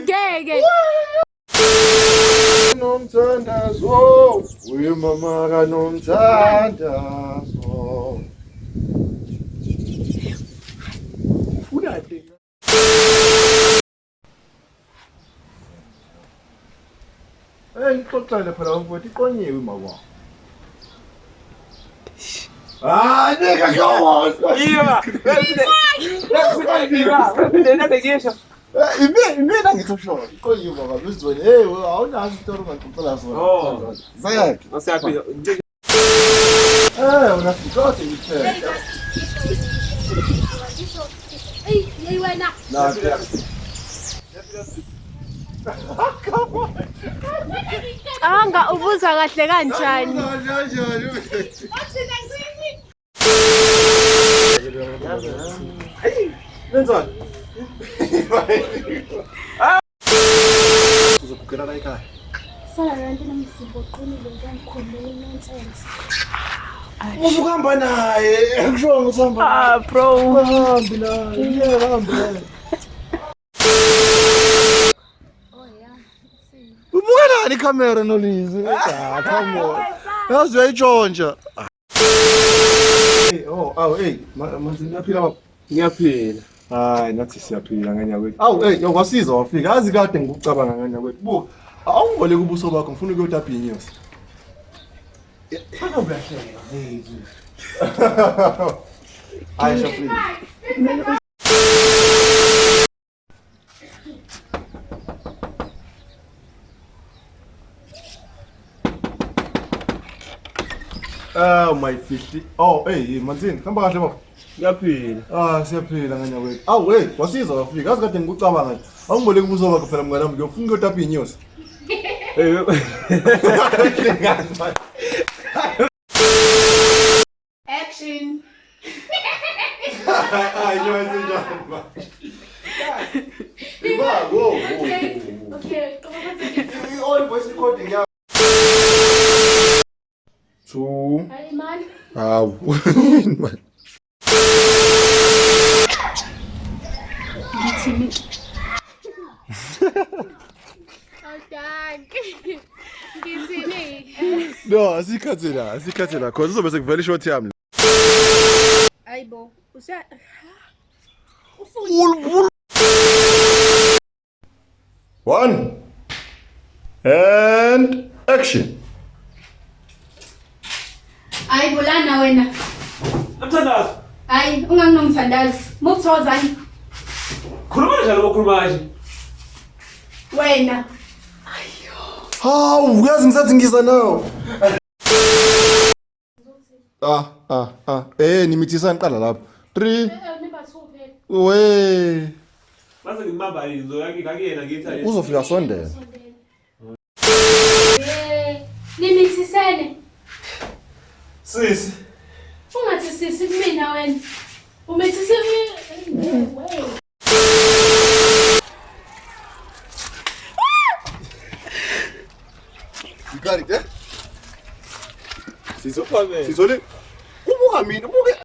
Ngeke. Nomthandazo, we mama kanomthandazo. Ufuna thina. Ngixoxele phela mfowethu iqonyiwe mama. Nigga, go on. Yeah. Imina ngithoshona. Iqonyiwe baba, bizweni. Hey, awunazi isitori ongaqoqela sona. Oh. Sayakhe. Nasiyaphila. Unasikote ngithe. Hey wena. Anga ubuza kahle kanjani? Lenzani? Uzokugela la ekhaya. Sala ranti nomsibo qinile ngikhulule nonsense. Ukuhamba naye, ngisho ukuthi hamba. Bro. Hambi la, hambi. Ubukela ni camera nolizi. Come on. Yazi uyayitshontsha. Hey, manje niyaphila baba? Ngiyaphila. Hayi, nathi siyaphila nganya kwethu. Yakwasiza wafika. Yazi kade ngikucabanga nganya kwethu. Buka, awungole kubuso bakho, ngifuna ukuyotapha inyosi. Hana uyahleka. Hayi, shapile. My 50. Hey, Manzini, hamba kahle baba. Ngiyaphila. Siyaphila nganya kwethu. Wasiza wafika. Yazi kade ngikucabanga nje. Awungole kubuso bakho phela mngane wami, ngiyofuna ukuyotapha inyosi. Action. Okay. All voice recording ya. 2. Hey man. Man. No, asikhathi la. Cause uzobe sekuvela ishort yami. Ayibo. One. And action. Ayibo lana wena. Mthandazo. Hayi, unganginomthandazi. Mukuthokozani. Khuluma njalo bokhulumaje. Wena. Hawu, uyazi ngisathi ngisa nawe. Nimithisa ngiqala lapha. 3. We. Mase ngimamba yini ngakuyena ngithi Uzofika sondela. Nimithisene. Sisi. Ungathi sisi kumina wena. Umithise we. You got it, eh? Sizophamela. Sizole. Ubuka mina, ubuke.